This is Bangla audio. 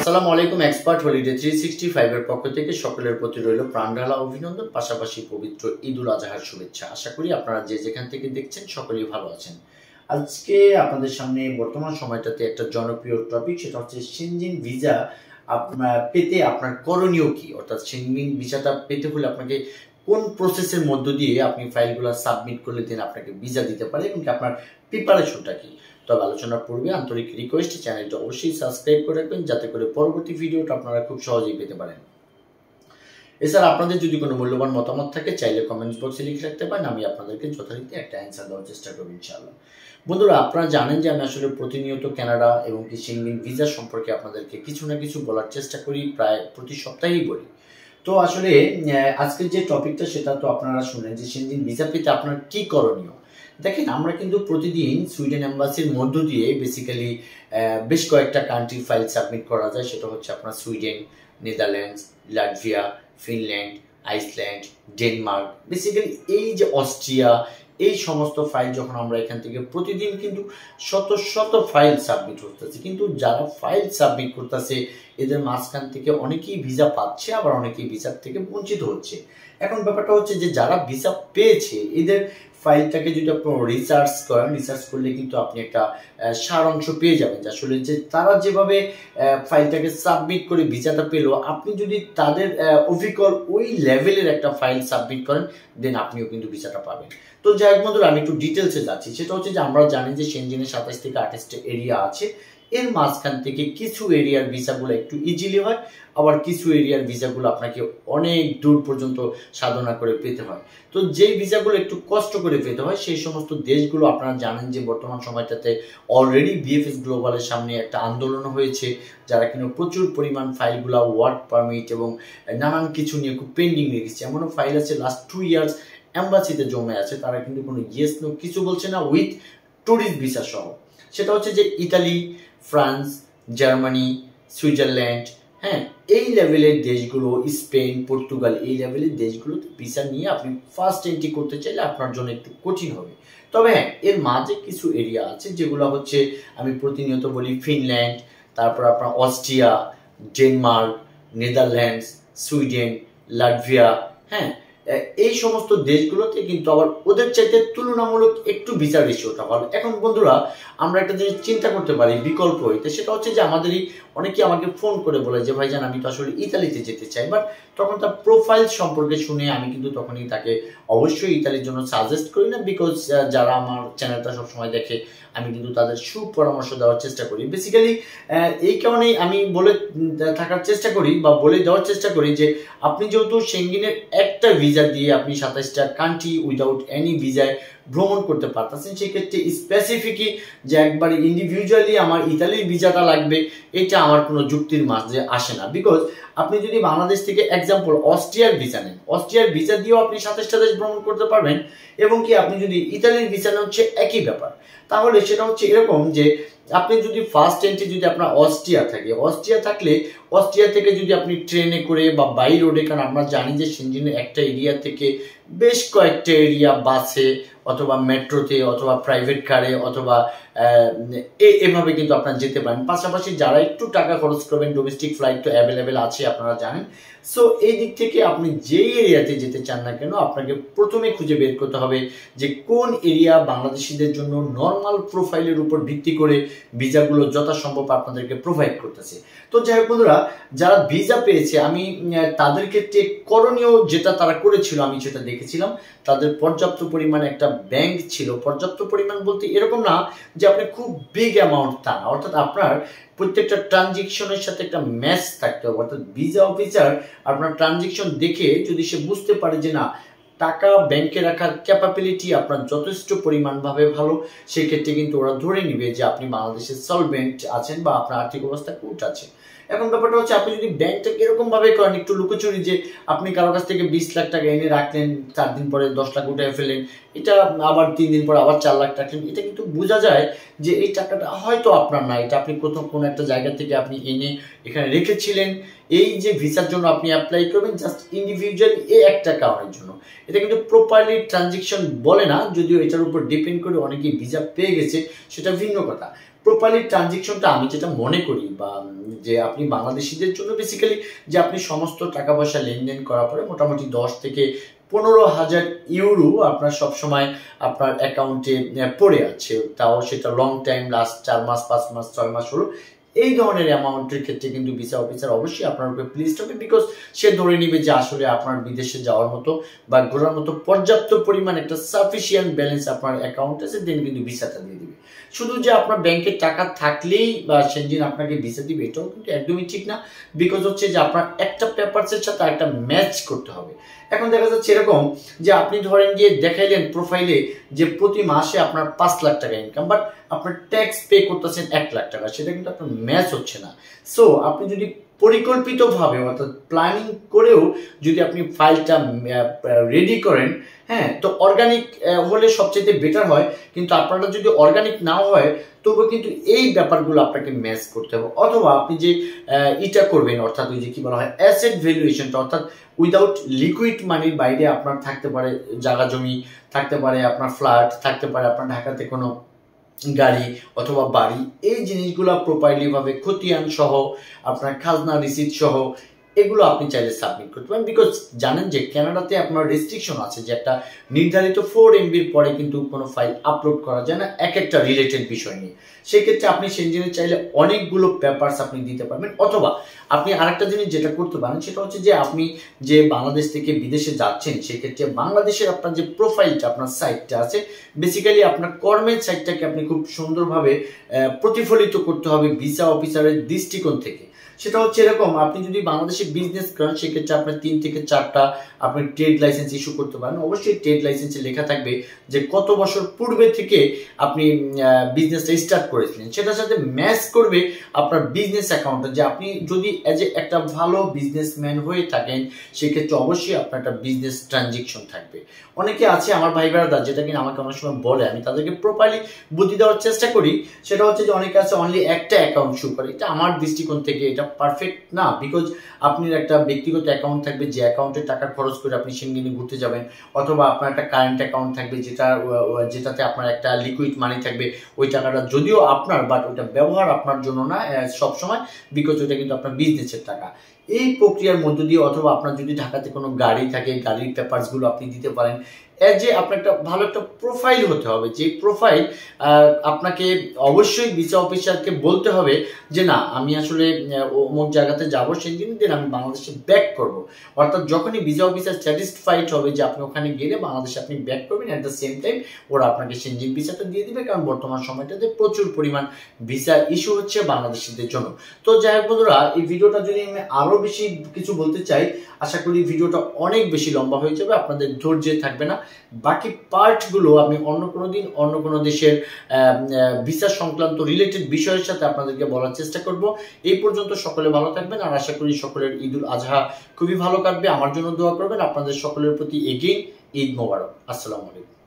আসসালামু আলাইকুম। এক্সপার্ট হলিডে 365 এর পক্ষ থেকে সকলের প্রতি রইল প্রাণঢালা অভিনন্দন, পাশাপাশি পবিত্র ঈদুল আজহার শুভেচ্ছা। আশা করি আপনারা যে যেখান থেকে দেখছেন সকলেই ভালো আছেন। আজকে আপনাদের সামনে বর্তমান সময়টাতে একটা জনপ্রিয় টপিক, সেটা হচ্ছে সেনজেন ভিসা পেতে আপনার করণীয় কি, অর্থাৎ সেনজেন ভিসাটা পেতে হলে আপনাকে কোন প্রসেসের মধ্য দিয়ে আপনি ফাইলগুলো সাবমিট করলে দেন আপনাকে ভিসা দিতে পারে এবং আপনার প্রিপারেশনটা কি। তবে আলোচনার পূর্বে আন্তরিক রিকোয়েস্ট, চ্যানেলটা অবশ্যই সাবস্ক্রাইব করে রাখবেন যাতে করে পরবর্তী ভিডিওটা আপনারা খুব সহজেই পেতে পারেন। এছাড়া আপনাদের যদি কোনো মূল্যবান মতামত থাকে চাইলে কমেন্টস বক্সে লিখে রাখতে পারেন, আমি আপনাদেরকে যথারীতি একটা অ্যান্সার দেওয়ার চেষ্টা করব ইনশাআল্লাহ। বন্ধুরা, আপনারা জানেন যে আমি আসলে প্রতিনিয়ত কানাডা এবং কি সেনজেন ভিসা সম্পর্কে আপনাদেরকে কিছু না কিছু বলার চেষ্টা করি, প্রায় প্রতি সপ্তাহেই বলি। তো আসলে আজকের যে টপিকটা সেটা তো আপনারা শুনেন যে সেনজেন ভিসা পেতে আপনার কি করণীয়। দেখেন, আমরা কিন্তু প্রতিদিন সুইডেন এম্বাসির মধ্য দিয়ে বেসিক্যালি বেশ কয়েকটা কান্ট্রি ফাইল সাবমিট করা যায়। সেটা হচ্ছে আপনার Sweden, Netherlands, Latvia, Finland, Iceland, Denmark, basically এই যে অস্ট্রিয়া, এই সমস্ত ফাইল যখন আমরা এখান থেকে প্রতিদিন কিন্তু শত শত ফাইল সাবমিট করতেছি, কিন্তু যারা ফাইল সাবমিট করতেছে এদের মাঝখান থেকে অনেকেই ভিসা পাচ্ছে, আবার অনেকেই ভিসার থেকে বঞ্চিত হচ্ছে। এখন ব্যাপারটা হচ্ছে যে যারা ভিসা পেয়েছে এদের ফাইলটাকে যদি আপনি রিসার্চ করেন, রিসার্চ করলে কিন্তু আপনি একটা সারাংশ পেয়ে যাবেন যে আসলে যে তারা যেভাবে ফাইলটাকে সাবমিট করে ভিসাটা পেলো, আপনি যদি তাদের অভিজ্ঞর ওই লেভেলের একটা ফাইল সাবমিট করেন দেন আপনিও কিন্তু ভিসাটা পাবেন। তো যাই হোক বন্ধুরা, আমি একটু ডিটেলসে যাচ্ছি। সেটা হচ্ছে যে আমরা জানি যে সেনজেনের 27 থেকে 28টা এরিয়া আছে। এর মাঝখান থেকে কিছু এরিয়ার ভিসাগুলো একটু ইজিলি হয়, আবার কিছু এরিয়ার ভিসাগুলো আপনাকে অনেক দূর পর্যন্ত সাধনা করে পেতে হয়। তো যেই ভিসাগুলো একটু কষ্ট করে পেতে হয় সেই সমস্ত দেশগুলো আপনারা জানেন যে বর্তমান সময়টাতে অলরেডি বিএফএস গ্লোবালের সামনে একটা আন্দোলন হয়েছে, যারা কিন্তু প্রচুর পরিমাণ ফাইলগুলো ওয়ার্ক পারমিট এবং নানান কিছু নিয়ে খুব পেন্ডিং রেখেছে। এমনও ফাইল আছে লাস্ট 2 ইয়ার্স এম্বাসিতে জমে আছে, তারা কিন্তু কোনো ইয়েস নো কিছু বলছে না উইথ ট্যুরিস্ট ভিসা সহ। সেটা হচ্ছে যে ইতালি, ফ্রান্স, জার্মানি, সুইজারল্যান্ড, হ্যাঁ, এই লেভেলের দেশগুলো, স্পেন, পর্তুগাল, এই লেভেলের দেশগুলোতে ভিসা নিয়ে আপনি ফার্স্ট এন্ট্রি করতে চাইলে আপনার জন্য একটু কঠিন হবে। তবে হ্যাঁ, এর মাঝে কিছু এরিয়া আছে যেগুলো হচ্ছে আমি প্রতিনিয়ত বলি, ফিনল্যান্ড, তারপর আপনার Austria, Denmark, Netherlands, Sweden, Latvia, হ্যাঁ, এই সমস্ত দেশগুলোতে কিন্তু আবার ওদের চাইতে তুলনামূলক একটু ভিসা রেশিওটা ভালো। এখন বন্ধুরা, আমরা একটা জিনিস চিন্তা করতে পারি বিকল্প হইতে, সেটা হচ্ছে যে আমাদেরই অনেকে আমাকে ফোন করে বলে যে ভাইজান আমি তো আসলে ইতালিতে যেতে চাই, বাট তখন তার প্রোফাইল সম্পর্কে শুনে আমি কিন্তু তখনই তাকে অবশ্যই ইতালির জন্য সাজেস্ট করি না, বিকজ যারা আমার চ্যানেলটা সবসময় দেখে আমি কিন্তু তাদের সুপরামর্শ দেওয়ার চেষ্টা করি। বেসিক্যালি এই কারণেই আমি বলে থাকার চেষ্টা করি বা বলে দেওয়ার চেষ্টা করি যে আপনি যেহেতু সেনজেনের একটা ভিসা দিয়ে আপনি 27টা কান্ট্রি উইদাউট এনি ভিসায় ভ্রমণ করতে পারতেছেন, সেক্ষেত্রে স্পেসিফিকই যে একবারে ইন্ডিভিজুয়ালি আমার ইতালির ভিসাটা লাগবে এটা আমার কোনো যুক্তির মাঝে আসে না। বিকজ আপনি যদি বাংলাদেশ থেকে এক্সাম্পল অস্ট্রিয়ার ভিসা নেন, অস্ট্রিয়ার ভিসা দিয়েও আপনি 27টা দেশ ভ্রমণ করতে পারবেন, এবং কি আপনি যদি ইতালির ভিসা নেন হচ্ছে একই ব্যাপার। তাহলে সেটা হচ্ছে এরকম যে আপনি যদি ফার্স্ট এন্ট্রি যদি আপনার অস্ট্রিয়া থাকে, অস্ট্রিয়া থাকলে অস্ট্রিয়া থেকে যদি আপনি ট্রেনে করে বা বাই রোডে, কারণ আমরা জানি যে সেনজেনের একটা এরিয়া থেকে বেশ কয়েকটা এরিয়া বাসে অথবা মেট্রোতে অথবা প্রাইভেট কারে অথবা এভাবে কিন্তু আপনারা যেতে পারেন। পাশাপাশি যারা একটু টাকা খরচ করবেন ডোমেস্টিক ফ্লাইট তো অ্যাভেলেবেল আছে, আপনারা জানেন। সো এই দিক থেকে আপনি যেই এরিয়াতে যেতে চান না কেন আপনাকে প্রথমে খুঁজে বের করতে হবে যে কোন এরিয়া বাংলাদেশিদের জন্য নর্মাল প্রোফাইলের উপর ভিত্তি করে ভিসাগুলো যথাসম্ভব আপনাদেরকে প্রোভাইড করতেছে। তো যাই হোক বন্ধুরা, যারা ভিসা পেয়েছে আমি তাদের ক্ষেত্রে করণীয় যেটা তারা করেছিল আমি সেটা দেখেছিলাম। তাদের পর্যাপ্ত পরিমাণে একটা ব্যাংক ছিল, পর্যাপ্ত পরিমাণ বলতে এরকম না যে আপনি খুব বিগ অ্যামাউন্ট তা না, অর্থাৎ আপনার প্রত্যেকটা ট্রানজেকশনের সাথে একটা ম্যাচ থাকতে হবে। অর্থাৎ ভিসা অফিসার আপনার ট্রানজেকশন দেখে যদি সে বুঝতে পারে যে না টাকা ব্যাংকে রাখার ক্যাপাবিলিটি আপনার যথেষ্ট পরিমাণভাবে ভালো, সেক্ষেত্রে কিন্তু ওরা ধরে নিবে যে আপনি বাংলাদেশের সলভেন্ট আছেন বা আপনার আর্থিক অবস্থা কুট আছে। এখন ব্যাপারটা হচ্ছে আপনি যদি ব্যাংকটাকে এরকম ভাবে করেন একটু লুকোচুরি, যে আপনি কারো কাছ থেকে 20 লাখ টাকা এনে রাখলেন, 4 দিন পরে 10 লাখ উঠে ফেলেন, এটা আবার 3 দিন পরে আবার 4 লাখ রাখলেন, এটা কিন্তু বোঝা যায় যে এই টাকাটা হয়তো আপনার না, এটা আপনি কোথাও কোনো একটা জায়গা থেকে আপনি এনে এখানে রেখেছিলেন এই যে ভিসার জন্য আপনি অ্যাপ্লাই করবেন জাস্ট ইন্ডিভিজুয়াল এই একটা কারণের জন্য। এটা কিন্তু প্রপারলি ট্রানজেকশন বলে না, যদিও এটার উপর ডিপেন্ড করে অনেকেই ভিসা পেয়ে গেছে সেটা ভিন্ন কথা। প্রপারলি ট্রানজেকশনটা আমি যেটা মনে করি বা যে আপনি বাংলাদেশিদের জন্য বেসিক্যালি যে আপনি সমস্ত টাকা পয়সা লেনদেন করার পরে মোটামুটি 10 থেকে 15,000 ইউরো আপনার সবসময় আপনার অ্যাকাউন্টে পড়ে আছে, তাও সেটা লং টাইম, লাস্ট 4 মাস 5 মাস 6 মাস হলো, এই ধরনের অ্যামাউন্টের ক্ষেত্রে কিন্তু ভিসা অফিসার অবশ্যই আপনার উপরে প্লিজড হবে, বিকজ সে ধরে নিবে যে আসলে আপনার বিদেশে যাওয়ার মতো বা ঘোরার মতো পর্যাপ্ত পরিমাণ একটা সাফিসিয়েন্ট ব্যালেন্স আপনার অ্যাকাউন্ট আছে, দেন কিন্তু ভিসাটা দিয়ে দিবে। শুধু যে আপনার ব্যাংকে টাকা থাকলেই বা সেনজিন আপনাকে ভিসা দিবে এটাও কিন্তু একদমই ঠিক না, বিকজ হচ্ছে যে আপনার একটা পেপারসের সাথে একটা ম্যাচ করতে হবে। এখন দেখা যাচ্ছে এরকম যে আপনি ধরেন গিয়ে দেখাইলেন প্রোফাইলে যে প্রতি মাসে আপনার 5 লাখ টাকা ইনকাম, বাট আপনার ট্যাক্স পে করতেছেন 1 লাখ টাকা, সেটা কিন্তু আপনার ম্যাচ হচ্ছে না। সো আপনি যদি পরিকল্পিতভাবে অর্থাৎ প্ল্যানিং করেও যদি আপনি ফাইলটা রেডি করেন, হ্যাঁ, তো অর্গানিক হলে সবচেয়ে বেটার হয়, কিন্তু আপনারা যদি অর্গানিক নাও হয় তবুও কিন্তু এই ব্যাপারগুলো আপনাকে ম্যাচ করতে হবে। অথবা আপনি যে এটা করবেন অর্থাৎ ওই যে কি বলা হয় অ্যাসেট ভ্যালুয়েশনটা, অর্থাৎ উইদাউট লিকুইড মানির বাইরে আপনার থাকতে পারে জায়গা জমি, থাকতে পারে আপনার ফ্ল্যাট, থাকতে পারে আপনার ঢাকাতে কোনো গাড়ি অথবা বাড়ি, এই জিনিসগুলো প্রপারলি ভাবে খতিয়ান সহ আপনার খাজনা রিসিট সহ এগুলো আপনি চাইলে সাবমিট করতে পারেন, বিকজ জানেন যে কানাডাতে আপনার রেস্ট্রিকশন আছে যে একটা নির্ধারিত 4 MBর পরে কিন্তু কোনো ফাইল আপলোড করা যায় না এক একটা রিলেটেড বিষয় নিয়ে। সেক্ষেত্রে আপনি সেনজেনে চাইলে অনেকগুলো পেপারস আপনি দিতে পারবেন। অথবা আপনি আরেকটা জিনিস যেটা করতে পারেন সেটা হচ্ছে যে আপনি যে বাংলাদেশ থেকে বিদেশে যাচ্ছেন সেক্ষেত্রে বাংলাদেশের আপনার যে প্রোফাইলটা আপনার সাইটটা আছে, বেসিক্যালি আপনার কর্মের সাইটটাকে আপনি খুব সুন্দরভাবে প্রতিফলিত করতে হবে ভিসা অফিসারের দৃষ্টিকোণ থেকে। সেটা হচ্ছে এরকম, আপনি যদি বাংলাদেশে বিজনেস করেন সেক্ষেত্রে আপনার 3 থেকে 4টা আপনি ট্রেড লাইসেন্স ইস্যু করতে পারেন। অবশ্যই ট্রেড লাইসেন্সে লেখা থাকবে যে কত বছর পূর্বে থেকে আপনি বিজনেসটা স্টার্ট করেছিলেন, সেটার সাথে ম্যাচ করবে আপনার বিজনেস অ্যাকাউন্টটা। যে আপনি যদি এজ এ একটা ভালো বিজনেসম্যান হয়ে থাকেন সেক্ষেত্রে অবশ্যই আপনার একটা বিজনেস ট্রানজেকশন থাকবে। অনেকে আছে আমার ভাই ব্রাদার, যেটা কিনা আমাকে অনেক সময় বলে, আমি তাদেরকে প্রপারলি বুদ্ধি দেওয়ার চেষ্টা করি, সেটা হচ্ছে যে অনেকে আছে অনলি একটা অ্যাকাউন্ট শুরু করে। এটা আমার দৃষ্টিকোণ থেকে এটা পারফেক্ট না, বিকজ আপনার একটা ব্যক্তিগত অ্যাকাউন্ট থাকবে যে অ্যাকাউন্টে টাকা খরচ করে আপনি সেখানে ঘুরতে যাবেন, অথবা আপনার একটা কারেন্ট অ্যাকাউন্ট থাকবে যেটাতে আপনার একটা লিকুইড মানি থাকবে, ওই টাকাটা যদিও আপনার, বাট ওইটা ব্যবহার আপনার জন্য না সবসময়, বিকজ ওইটা কিন্তু আপনার বিজনেসের টাকা। এই প্রক্রিয়ার মধ্য দিয়ে, অথবা আপনার যদি ঢাকাতে কোনো গাড়ি থাকে গাড়ির পেপারসগুলো আপনি দিতে পারেন। যে আপনার একটা ভালো একটা প্রোফাইল হতে হবে, যে প্রোফাইল আপনাকে অবশ্যই ভিসা অফিসারকে বলতে হবে যে না আমি আসলে অমুক জায়গাতে যাবো, সেই দিন আমি বাংলাদেশে ব্যাক করব। অর্থাৎ যখনই ভিসা অফিসার স্যাটিসফাইড হবে যে আপনি ওখানে গেলে বাংলাদেশে আপনি ব্যাক করবেন, অ্যাট দ্য সেম টাইম ওরা আপনাকে সেনজেন ভিসাটা দিয়ে দিবে, কারণ বর্তমান সময়টাতে প্রচুর পরিমাণ ভিসা ইস্যু হচ্ছে বাংলাদেশিদের জন্য। তো যাই হোক বন্ধুরা, এই ভিডিওটা যদি আমি আরো বেশি কিছু বলতে চাই, আশা করি ভিডিওটা অনেক বেশি লম্বা হয়ে যাবে, আপনাদের ধৈর্য থাকবে না। বাকি পার্টগুলো আমি অন্য কোনো দিন অন্য কোনো দেশের ভিসা সংক্রান্ত রিলেটেড বিষয়ের সাথে আপনাদেরকে বলার চেষ্টা করব। এই পর্যন্ত সকলে ভালো থাকবেন, আর আশা করি সকলের ঈদ উল আজহা খুবই ভালো কাটবে। আমার জন্য দোয়া করবেন। আপনাদের সকলের প্রতি এগেইন ঈদ মোবারক। আসসালামু আলাইকুম।